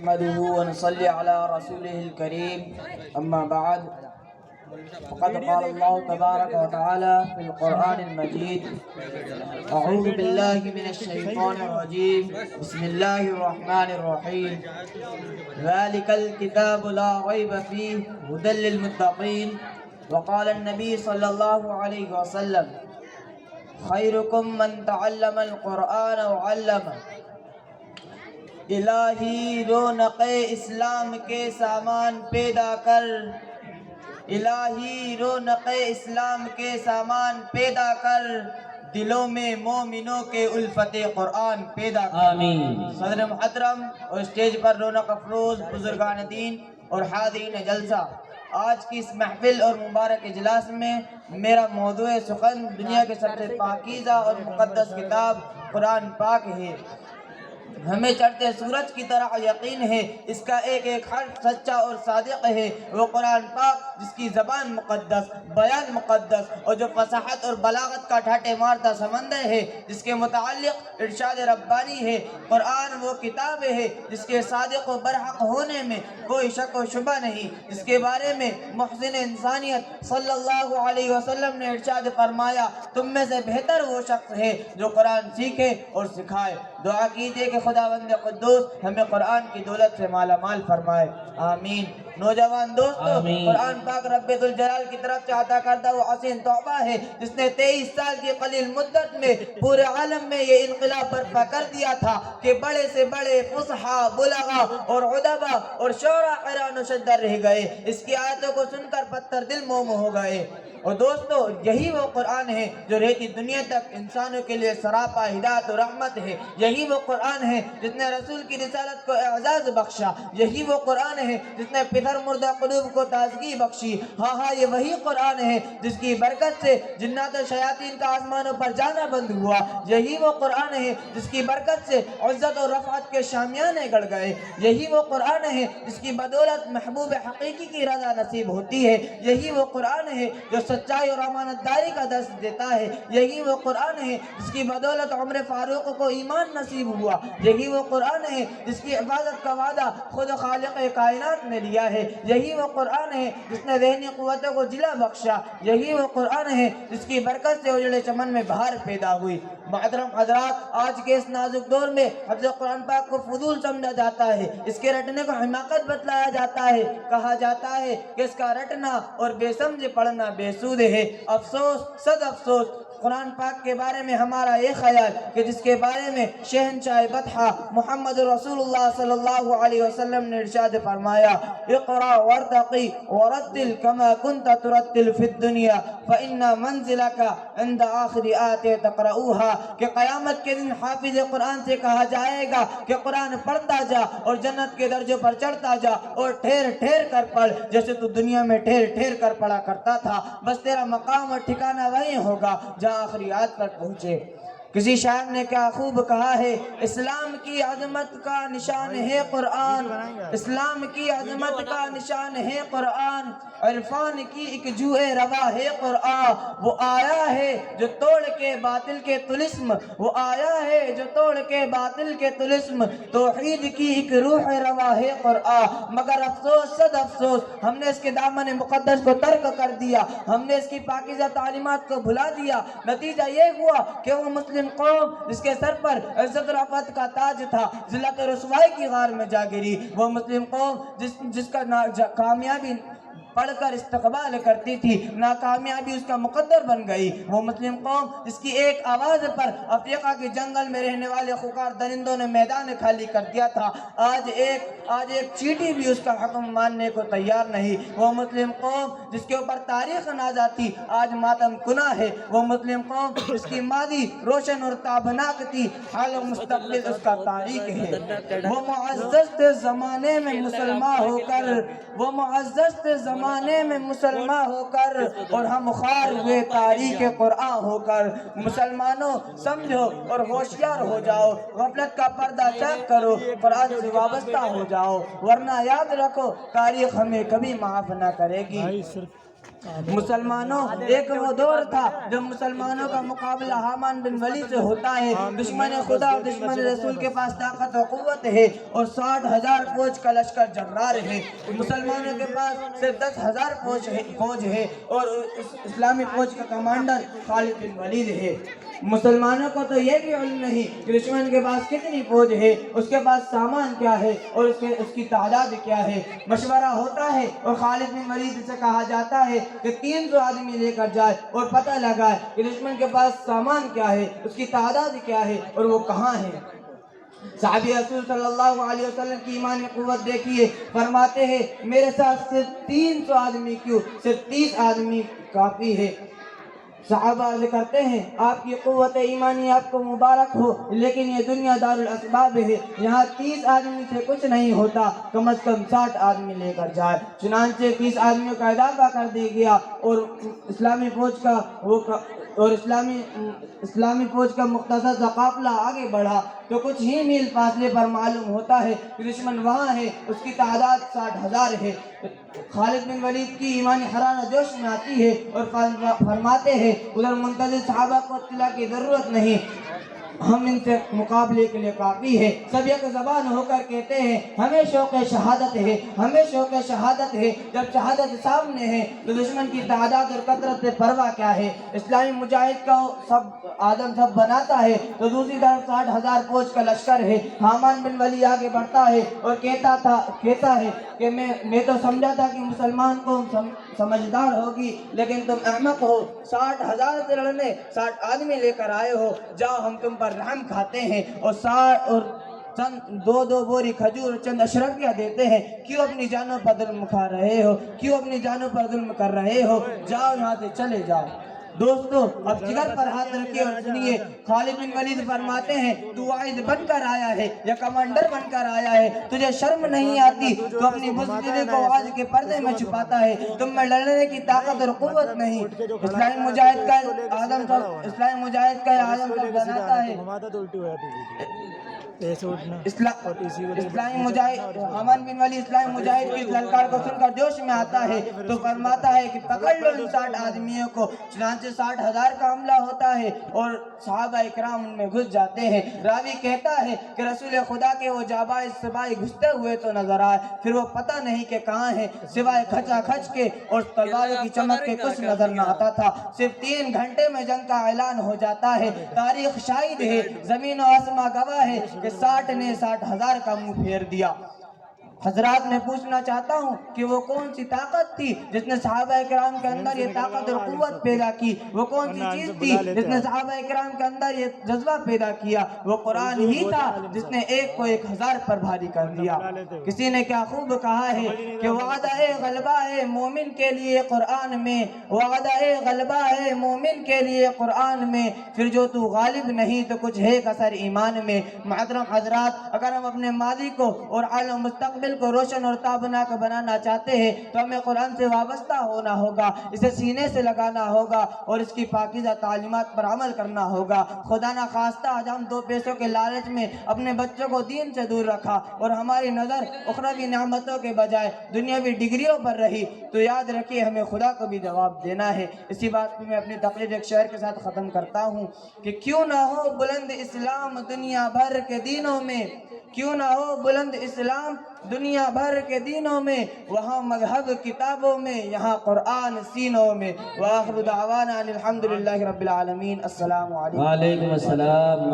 نحمده ونصلي على رسوله الكريم أما بعد فقد قال الله تبارك وتعالى في القرآن المجيد أعوذ بالله من الشيطان الرجيم بسم الله الرحمن الرحيم ذلك الكتاب لا ريب فيه هدى للمتقين وقال النبي صلى الله عليه وسلم خيركم من تعلم القرآن وعلمه الہی رونق اسلام کے سامان پیدا کر، الہی رونق اسلام کے سامان پیدا کر، دلوں میں مومنوں کے الفت قرآن پیدا کر آمین۔ صدر محترم اور اسٹیج پر رونق افروز بزرگان دین اور حاضرین جلسہ، آج کی اس محفل اور مبارک اجلاس میں میرا موضوع سخن دنیا کے سب سے پاکیزہ اور مقدس کتاب قرآن پاک ہے۔ ہمیں چڑھتے سورج کی طرح یقین ہے اس کا ایک ایک حرف سچا اور صادق ہے۔ وہ قرآن پاک جس کی زبان مقدس، بیان مقدس اور جو فصاحت اور بلاغت کا ٹھاٹے مارتا سمندر ہے، جس کے متعلق ارشاد ربانی ہے۔ قرآن وہ کتاب ہے جس کے صادق و برحق ہونے میں کوئی شک و شبہ نہیں، جس کے بارے میں محسن انسانیت صلی اللہ علیہ وسلم نے ارشاد فرمایا تم میں سے بہتر وہ شخص ہے جو قرآن سیکھے اور سکھائے۔ دعا کیجئے کہ خداوند قدوس ہمیں قرآن کی دولت سے مالا مال فرمائے، آمین۔ نوجوان دوستو، قرآن پاک رب ذوالجلال کی طرف سے عطا کردہ وہ حسین تحفہ ہے جس نے 23 سال کی قلیل مدت میں پورے عالم میں یہ انقلاب برپا کر دیا تھا کہ بڑے سے بڑے فصحاء، بلغاء اور ادباء اور شعراء حیران و شدہ رہ گئے، اس کی آیتوں کو سن کر پتھر دل موم ہو گئے۔ اور دوستو، یہی وہ قرآن ہے جو رہتی دنیا تک انسانوں کے لیے سراپا ہدایت و رحمت ہے۔ یہی وہ قرآن ہے جس نے رسول کی رسالت کو اعزاز بخشا۔ یہی وہ قرآن ہے جس نے پتھر مردہ قلوب کو تازگی بخشی۔ ہاں ہاں، یہ وہی قرآن ہے جس کی برکت سے جنات و شیاطین کا آسمانوں پر جانا بند ہوا۔ یہی وہ قرآن ہے جس کی برکت سے عزت و رفعت کے شامیانے گڑ گئے۔ یہی وہ قرآن ہے جس کی بدولت محبوب حقیقی کی رضا نصیب ہوتی ہے۔ یہی وہ قرآن ہے جو سچائی اور امانت داری کا درس دیتا ہے۔ یہی وہ قرآن ہے جس کی بدولت عمر فاروق کو ایمان نصیب ہوا۔ یہی وہ قرآن ہے جس کی حفاظت کا وعدہ خود خالق کائنات نے لیا ہے۔ یہی وہ قرآن ہے جس نے ذہنی قوتوں کو جلا بخشا۔ یہی وہ قرآن ہے جس کی برکت سے اجڑے چمن میں بہار پیدا ہوئی۔ محترم حضرات، آج کے اس نازک دور میں حفظ قرآن پاک کو فضول سمجھا جاتا ہے، اس کے رٹنے کو حماقت بتلایا جاتا ہے۔ کہا جاتا ہے کہ اس کا رٹنا اور بے سمجھ پڑھنا بے سود ہے۔ افسوس، صد افسوس، قرآن پاک کے بارے میں ہمارا یہ خیال کہ جس کے بارے میں شہنشاہ بطحہ محمد رسول اللہ صلی اللہ علیہ وسلم نے ارشاد فرمایا اقرأ وارتقی ورتل کما کنت ترتل فی الدنیا فإن منزلك عند آخر آیت تقرؤوها، کہ قیامت کے دن حافظ قرآن سے کہا جائے گا کہ قرآن پڑھتا جا اور جنت کے درجوں پر چڑھتا جا اور ٹھہر ٹھہر کر پڑھ جیسے تو دنیا میں ٹھہر ٹھہر کر پڑھا کرتا تھا، بس تیرا مقام اور ٹھکانہ وہیں ہوگا جہاں آخری آیت پر پہنچے۔ کسی شاعر نے کیا خوب کہا ہے، اسلام کی عظمت کا نشان ہے قرآن، اسلام کی عظمت کا نشان ہے قرآن، عرفان کی ایک جوئے روا ہے قرآن، وہ آیا ہے جو توڑ کے باطل کے طلسم، وہ آیا ہے جو توڑ کے باطل کے طلسم، توحید کی ایک روح روا ہے قرآن۔ مگر افسوس، صد افسوس، ہم نے اس کے دامن مقدس کو ترک کر دیا، ہم نے اس کی پاکیزہ تعلیمات کو بھلا دیا۔ نتیجہ یہ ہوا کہ وہ مسلم قوم جس کے سر پر عزت و رفعت کا تاج تھا، ذلت و رسوائی کی غار میں جا گری۔ وہ مسلم قوم جس کا کامیابی پڑھ کر استقبال کرتی تھی، ناکامیابی اس کا مقدر بن گئی۔ وہ مسلم قوم جس کی ایک آواز پر افریقہ کے جنگل میں رہنے والے خوکار درندوں نے میدان خالی کر دیا تھا، آج ایک چیٹی بھی اس کا حکم ماننے کو تیار نہیں۔ وہ مسلم قوم جس کے اوپر تاریخ نازا تھی، آج ماتم کنا ہے۔ وہ مسلم قوم جس کی ماضی روشن اور تابناک تھی، حال و مستقبل اس کا تاریخ ہے۔ وہ معزز تھے زمانے میں مسلمان ہو کر، وہ معزز تھے زمانے میں مسلمان ہو کر، اور ہم خوار ہوئے تاریخ قرآن ہو کر۔ مسلمانوں سمجھو اور ہوشیار ہو جاؤ، غفلت کا پردہ چاک کرو، قرآن سے وابستہ ہو جاؤ، ورنہ یاد رکھو تاریخ ہمیں کبھی معاف نہ کرے گی۔ مسلمانوں ایک وہ دور تھا جب مسلمانوں کا مقابلہ حامان بن ولید سے ہوتا ہے. دشمن خدا اور دشمن رسول کے پاس طاقت و قوت ہے اور 60,000 فوج کا لشکر جرار ہے. مسلمانوں کے پاس صرف 10,000 فوج ہے اور اسلامی فوج کا کمانڈر خالد بن ولید ہے. مسلمانوں کو تو یہ بھی علم نہیں کہ دشمن کے پاس کتنی فوج ہے, اس کے پاس سامان کیا ہے اور اس کی تعداد کیا ہے. مشورہ ہوتا ہے اور خالد بن ولید سے کہا جاتا ہے کہ 300 آدمی لے کر جائے اور پتہ لگائے کہ دشمن کے پاس سامان کیا ہے, اس کی تعداد کیا ہے اور وہ کہاں ہے. صحابی رسول صلی اللہ علیہ وسلم کی ایمانی قوت دیکھیے, فرماتے ہیں میرے ساتھ صرف 300 آدمی کیوں, صرف 30 آدمی کافی ہے. صحابہ عرض کرتے ہیں آپ کی قوت ایمانی آپ کو مبارک ہو, لیکن یہ دنیا دار الاسباب ہے, یہاں 30 آدمی سے کچھ نہیں ہوتا, کم از کم 60 آدمی لے کر جائے. چنانچہ 30 آدمیوں کا اضافہ کر دیا گیا اور اسلامی فوج کا مختصر قافلہ آگے بڑھا تو کچھ ہی میل فاصلے پر معلوم ہوتا ہے کہ دشمن وہاں ہے, اس کی تعداد 60,000 ہے. خالد بن ولید کی ایمانی حرارت جوش میں آتی ہے اور فرماتے ہیں ادھر منتظر صحابہ کو اطلاع کی ضرورت نہیں, ہم ان سے مقابلے کے لیے کافی ہے. سب یک زبان ہو کر کہتے ہیں ہمیں شوق شہادت ہے, ہمیں شوق شہادت ہے. جب شہادت سامنے ہے تو دشمن کی تعداد اور کثرت سے پرواہ کیا ہے. اسلامی مجاہد کا سب بناتا ہے تو دوسری طرف 60,000 فوج کا لشکر ہے. حامان بن ولی آگے بڑھتا ہے اور کہتا ہے کہ میں تو سمجھا تھا کہ مسلمان قوم سمجھدار ہوگی, لیکن تم احمق ہو. 60,000 سے لڑنے 60 آدمی لے کر آئے ہو, جاؤ ہم تم پر رحم کھاتے ہیں اور چند 2 بوری کھجور چند اشرفیہ دیتے ہیں. کیوں اپنی جانوں پر ظلم کھا رہے ہو, کیوں اپنی جانوں پر ظلم کر رہے ہو, جاؤ یہاں سے چلے جاؤ. دوستو اب جگر پر ہاتھ رکھیے اور سنیے. خالد بن ولید فرماتے ہیں تو واعظ بن کر آیا ہے یا کمانڈر بن کر آیا ہے, تجھے شرم نہیں آتی, تو اپنی بزدلی کو آج کے پردے میں چھپاتا ہے. تم میں لڑنے کی طاقت اور قوت نہیں. اسلامی مجاہد کا اعظم سب بناتا ہے. اسلامی مجاہد حامان بن ولی اسلامی مجاہد کی للکار کو سن کر جوش میں آتا ہے تو فرماتا ہے کہ پکڑ لو ان 60 آدمیوں کو. چنانچہ 60,000 کا حملہ ہوتا ہے اور صحابہ اکرام ان میں گھس جاتے ہیں. راوی کہتا ہے کہ رسول خدا کے وہ جابائز سپاہی گھستے ہوئے تو نظر آئے, پھر وہ پتہ نہیں کہ کہاں ہیں, سوائے کھچا کھچ کے اور تلواروں کی چمک کے کچھ نظر نہ آتا تھا. صرف 3 گھنٹے میں جنگ کا اعلان ہو جاتا ہے. تاریخ شاہد ہے, زمین و آسمان گواہ ہے کہ 60 نے 60,000 کا منہ پھیر دیا. حضرات میں پوچھنا چاہتا ہوں کہ وہ کون سی طاقت تھی جس نے صحابہ اکرام کے اندر یہ طاقت اور قوت پیدا کی, وہ کون سی چیز تھی جس نے صحابہ اکرام کے اندر یہ جذبہ پیدا کیا. وہ قرآن ہی تھا جس نے 1 کو 1,000 پر بھاری کر دیا. کسی نے کیا خوب کہا ہے کہ وعدہ غلبہ ہے مومن کے لیے قرآن میں, وعدہ غلبہ ہے مومن کے لیے قرآن میں, پھر جو تو غالب نہیں تو کچھ ہے کسر ایمان میں. محترم حضرات, اگر ہم اپنے ماضی کو اور عالم مستقبل کو روشن اور تابناک بنانا چاہتے ہیں تو ہمیں قرآن سے وابستہ ہونا ہوگا, اسے سینے سے لگانا ہوگا اور اس کی پاکیزہ تعلیمات پر عمل کرنا ہوگا. خدا نہ خواستہ آج ہم 2 پیسوں کے لالچ میں اپنے بچوں کو دین سے دور رکھا اور ہماری نظر اخروی نعمتوں کے بجائے دنیاوی ڈگریوں پر رہی, تو یاد رکھیے ہمیں خدا کو بھی جواب دینا ہے. اسی بات پہ میں اپنی تقریر ایک شعر کے ساتھ ختم کرتا ہوں کہ کیوں نہ ہو بلند اسلام دنیا بھر کے دینوں میں, کیوں نہ ہو بلند اسلام دنیا بھر کے دینوں میں, وہاں مذہب کتابوں میں یہاں قرآن سینوں میں. وآخر دعوانا الحمدللہ رب العالمین. السلام علیکم. وعلیکم السلام.